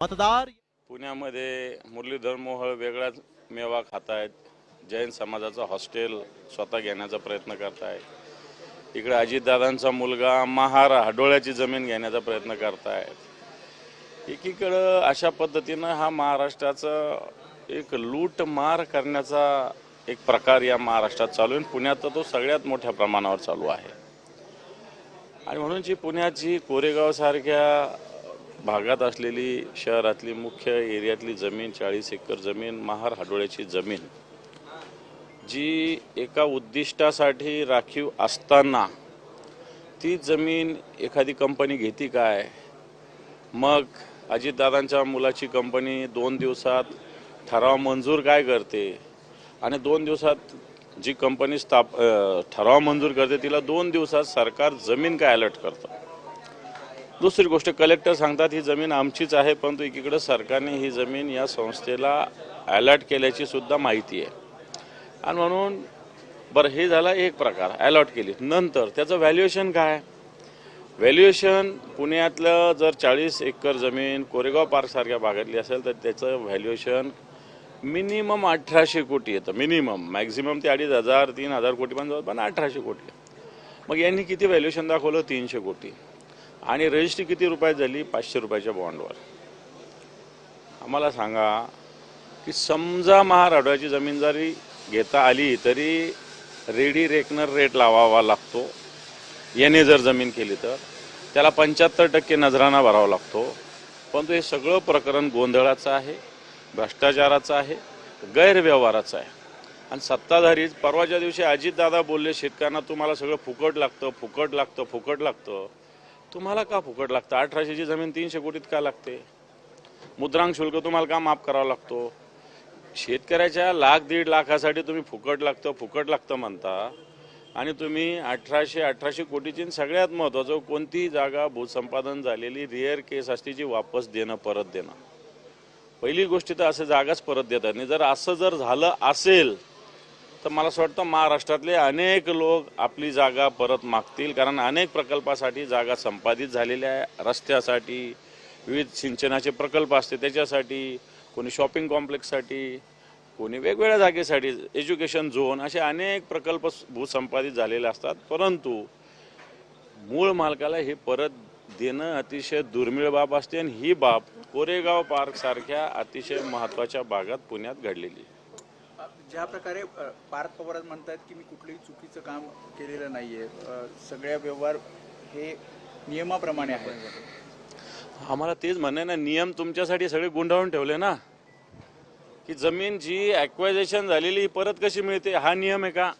मतदार पुण्यामध्ये मुरलीधर मोहोळ वेगळाच मेवा खातायत. जैन समाजाचं हॉस्टेल स्वतः घेण्याचा प्रयत्न करतायत. इकडे अजितदादांचा मुलगा महार हाडोळ्याची जमीन घेण्याचा प्रयत्न करतायत. एकीकडं अशा पद्धतीनं हा महाराष्ट्राचा एक लूट मार करण्याचा एक प्रकार या महाराष्ट्रात चालू आहे. पुण्यात तर तो सगळ्यात मोठ्या प्रमाणावर चालू आहे. आणि म्हणून जी पुण्याची कोरेगावसारख्या भागात असलेली शहरातली मुख्य एरियातली जमीन 40 एकर जमीन महार हाडोळ्याची जमीन जी एका उद्दिष्टासाठी राखीव असताना ती जमीन एखादी कंपनी घेती काय? मग अजितदादांच्या मुलाची कंपनी 2 दिवसात ठराव मंजूर काय करते आणि 2 दिवसात जी कंपनी ठराव मंजूर करते तिला 2 दिवसात सरकार जमीन काय अलर्ट करतं. दुसरी गोष्ट, कलेक्टर सांगतात ही जमीन आमचीच आहे, परंतु एकीकडे सरकारने ही जमीन या संस्थेला अलॉट केल्याची सुद्धा माहिती आहे. आणि म्हणून बरं, हे झाला एक प्रकार, अलॉट केली. नंतर त्याचं व्हॅल्युएशन काय? व्हॅल्युएशन पुण्यातलं जर 40 एकर जमीन कोरेगाव पार्कसारख्या भागातली असेल तर त्याचं व्हॅल्युएशन मिनिमम 1800 कोटी येतं. मिनिमम, मॅक्झिमम ते 2500 3000 कोटी पण 1800 कोटी. मग यांनी किती व्हॅल्युएशन दाखवलं? 300 कोटी. आणि रजिस्ट्री किती रुपयात झाली? 500 रुपयाच्या बॉन्डवर. आम्हाला सांगा की समजा महार हाडोळ्याची जमीन जरी घेता आली तरी रेडी रेकनर रेट लावावा लागतो. याने जर जमीन केली तर त्याला 75% नजराना भरावा लागतो. परंतु हे सगळं प्रकरण गोंधळाचं आहे, भ्रष्टाचाराचं आहे, गैरव्यवहाराचं आहे. आणि सत्ताधारी परवाच्या दिवशी अजितदादा बोलले शेतकऱ्यांना तुम्हाला सगळं फुकट लागतं, फुकट लागतं, फुकट लागतं. तुम्हाला का फुकट लागतं? 1800ची जमीन 300 कोटीत का लागते? मुद्रांक शुल्क तुम्हाला का माफ करावा लागतो? शेतकऱ्याच्या 1,00,000-1,50,000 लाखासाठी तुम्ही फुकट लागतं म्हणता आणि तुम्ही 1800 कोटीची सगळ्यात महत्त्वाचं कोणतीही जागा भूसंपादन झालेली रेअर केस असते जी वापस देणं, परत देणं. पहिली गोष्ट तर असं जागाच परत देतात नाही. जर असं जर झालं असेल तर मला असं वाटतं महाराष्ट्रातले अनेक लोक आपली जागा परत मागतील. कारण अनेक प्रकल्पासाठी जागा संपादित झालेल्या आहे. रस्त्यासाठी, विविध सिंचनाचे प्रकल्प असते त्याच्यासाठी, कोणी शॉपिंग कॉम्प्लेक्ससाठी, कोणी वेगवेगळ्या जागेसाठी, एज्युकेशन झोन, असे अनेक प्रकल्प भूसंपादित झालेले असतात. परंतु मूळ मालकाला हे परत देणं अतिशय दुर्मिळ बाब असते. आणि ही बाब कोरेगाव पार्कसारख्या अतिशय महत्त्वाच्या भागात पुण्यात घडलेली. ज्या प्रकारे पार्थ पवार म्हणतात की मी कुठलंही चुकीचं काम केलेलं नाहीये, सगळ्या व्यवहार हे नियमाप्रमाणे आहे. आम्हाला तेच म्हणणं ना, नियम तुमच्यासाठी सगळे गुंडाळून ठेवले ना, की जमीन जी ॲक्वायझेशन झालेली परत कशी मिळते हा नियम आहे का?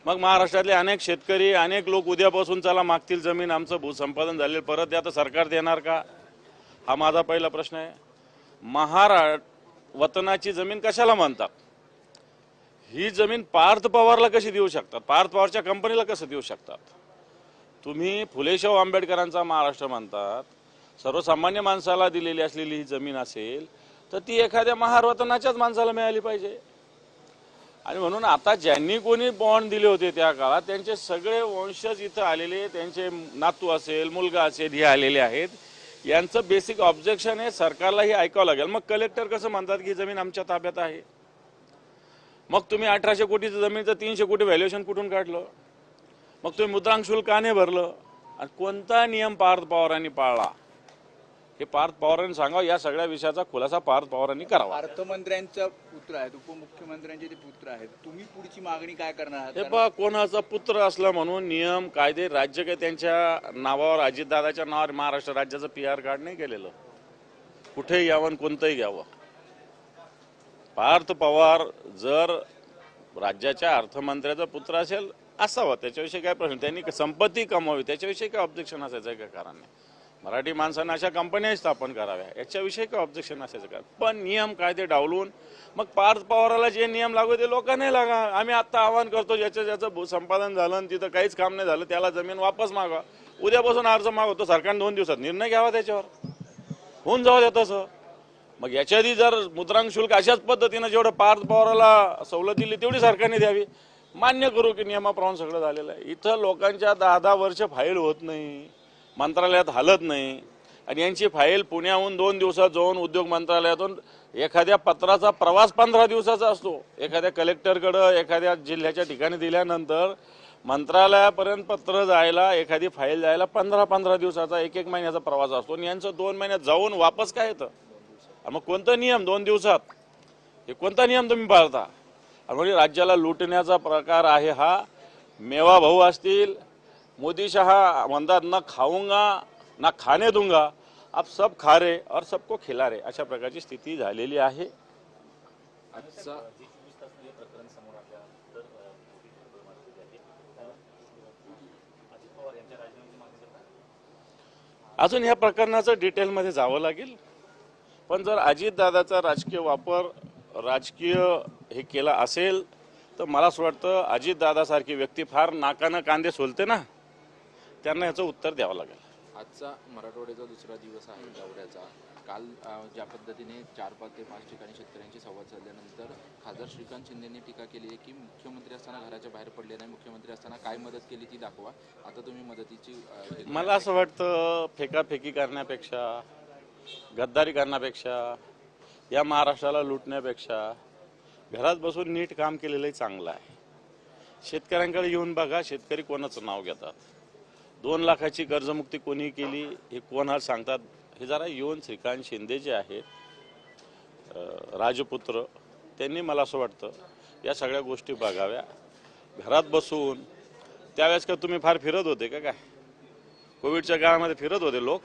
मग महाराष्ट्रातले अनेक शेतकरी, अनेक लोक उद्यापासून चला मागतील जमीन, आमचं भूसंपादन झालेलं परत द्या, तर सरकार देणार का? हा माझा पहिला प्रश्न आहे. महार वतनाची जमीन कशाला म्हणतात? ही जमीन पार्थ पवारला कशी देऊ शकतात? पार्थ पवारच्या कंपनीला कसं देऊ शकतात? तुम्ही फुलेशाहू आंबेडकरांचा महाराष्ट्र म्हणतात. सर्वसामान्य माणसाला दिलेली असलेली ही जमीन असेल तर ती एखाद्या महार वतनाच्याच माणसाला मिळाली पाहिजे. आणि म्हणून आता ज्यांनी कोणी बॉन्ड दिले होते त्या काळात त्यांचे सगळे वंशज इथं आलेले, त्यांचे नातू असेल, मुलगा असेल, हे आलेले आहेत. यांचं बेसिक ऑब्जेक्शन आहे, सरकारला हे ऐकावं लागेल. मग कलेक्टर कसं म्हणतात की जमीन आमच्या ताब्यात आहे? मग तुम्ही 1800 कोटीचं जमीनचं 300 कोटी व्हॅल्युएशन कुठून काढलं? मग तुम्ही मुद्रांक शुल्क का नाही भरलं? आणि कोणता नियम पार्थ पवारांनी पाळला हे पार्थ पवारांनी सांगावं. या सगळ्या विषयाचा खुलासा पार्थ पवारांनी करावा. अर्थमंत्र्यांचा पुत्र आहेत, उपमुख्यमंत्र्यांचे ते पुत्र आहेत, तुम्ही पुढची मागणी काय करणार आहात? हे पहा, कोणाचा पुत्र असला म्हणून नियम कायदे राज्य काही त्यांच्या नावावर, अजितदादाच्या नावावर महाराष्ट्र राज्याचं PR कार्ड नाही केलेलं. कुठेही यावं, कोणतंही घ्यावं. पार्थ पवार जर राज्याच्या अर्थमंत्र्याचा पुत्र असेल असावा, त्याच्याविषयी काय प्रश्न. त्यांनी संपत्ती कमावी त्याच्याविषयी काय ऑब्जेक्शन असायचं का? कारण मराठी माणसांना अशा कंपन्या स्थापन कराव्या याच्याविषयी काय ऑब्जेक्शन असायचं का? पण नियम कायदे डावलून मग पार्थ पवाराला जे नियम लागू ते लोकांनी लागा. आम्ही आता आवाहन करतो, ज्याचं संपादन झालं आणि तिथं काहीच काम नाही झालं त्याला जमीन वापस मागा. उद्यापासून अर्ज मागवतो, सरकारने 2 दिवसात निर्णय घ्यावा, त्याच्यावर होऊन जाऊ द्या तसं. मग याच्या आधी जर मुद्रांक शुल्क अशाच पद्धतीनं जेवढं पार्थ पवाराला सवलत दिली तेवढी सरकारने द्यावी. मान्य करू की नियमाप्रमाणे सगळं झालेलं आहे. इथं लोकांच्या 10-10 वर्ष फाईल होत नाही, मंत्रालयात हालत नाही. आणि यांची फाईल पुण्याहून 2 दिवसात जाऊन उद्योग मंत्रालयातून एखाद्या पत्राचा प्रवास 15 दिवसाचा असतो. एखाद्या कलेक्टरकडं एखाद्या जिल्ह्याच्या ठिकाणी दिल्यानंतर मंत्रालयापर्यंत पत्र जायला एखादी फाईल जायला 15 दिवसाचा 1 महिन्याचा प्रवास असतो. आणि यांचं 2 महिन्यात जाऊन वापस काय येतं? मग कोणता नियम 2 दिवसात? हे कोणता नियम तुम्ही पाळता? म्हणजे राज्याला लुटण्याचा प्रकार आहे हा. मेवा भाऊ असतील, मोदी शहा म्हणतात ना खाऊंगा ना खाने दूंगा, अब सब खा रहे और सबको खिला रहे, अशा प्रकारची स्थिती झालेली आहे. आजचा अजून या प्रकरणाचं डिटेलमध्ये जावं लागेल. पण जर अजितदादाचा राजकीय वापर राजकीय हे केला असेल तर मला असं वाटतं अजितदादासारखी व्यक्ती फार नाकानं कांदे सोलते ना, त्यांना याचं उत्तर द्यावं लागेल. आजचा मराठवाड्याचा दुसरा दिवस आहे दौऱ्याचा. काल ज्या पद्धतीने 4 ते 5 ठिकाणी शेतकऱ्यांशी संवाद साधल्यानंतर खासदार श्रीकांत शिंदेंनी टीका केली आहे की मुख्यमंत्री असताना घराच्या बाहेर पडले नाही, मुख्यमंत्री असताना काय मदत केली ती दाखवा. आता तुम्ही मदतीची मला असं वाटतं फेकाफेकी करण्यापेक्षा, गद्दारी करण्यापेक्षा, या महाराष्ट्राला लुटण्यापेक्षा घरात बसून नीट काम केलेलंही चांगलं आहे. शेतकऱ्यांकडे येऊन बघा, शेतकरी कोणाचं नाव घेतात, 2 लाखाची कर्जमुक्ती कोणी केली हे कोणाला सांगतात. हे जरा येऊन श्रीकांत शिंदे जे आहेत राजपुत्र, त्यांनी मला असं वाटतं या सगळ्या गोष्टी बघाव्या. घरात बसून त्यावेळेस का तुम्ही फार फिरत होते का काय? कोविडच्या काळामध्ये फिरत होते लोक,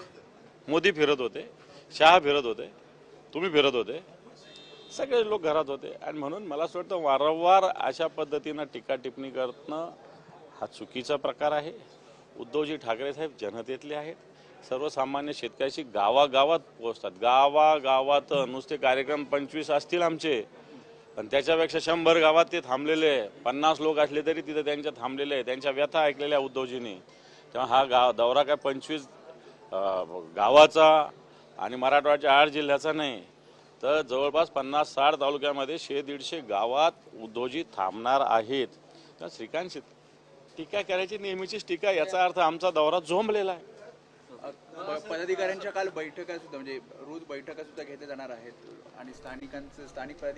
मोदी फिरत होते, शहा फिरत होते, तुम्ही फिरत होते, सगळे लोक घरात होते. आणि म्हणून मला असं वाटतं वारंवार अशा पद्धतीनं टीका टिप्पणी करणं हा चुकीचा प्रकार आहे. उद्धवजी ठाकरे साहेब जनतेतले आहेत, सर्वसामान्य शेतकऱ्याशी गावागावात पोहोचतात. गावागावात नुसते कार्यक्रम 25 असतील आमचे, पण त्याच्यापेक्षा 100 गावात ते थांबलेले, 50 लोक असले तरी तिथे त्यांच्या थांबलेले, त्यांच्या व्यथा ऐकलेल्या उद्धवजींनी. तेव्हा हा दौरा काय 25 गावाचा आणि मराठवाड्याच्या 8 जिल्ह्याचा नाही, तर जवळपास 50-60 तालुक्यामध्ये 100-150 गावात उद्धवजी थांबणार आहेत. तर श्रीकांत टीका करायची नेहमीचीच टीका, याचा अर्थ आमचा दौरा झोंबलेला आहे. पदाधिकाऱ्यांच्या काल बैठका सुद्धा म्हणजे रोज बैठका सुद्धा घेतल्या जाणार आहेत आणि स्थानिक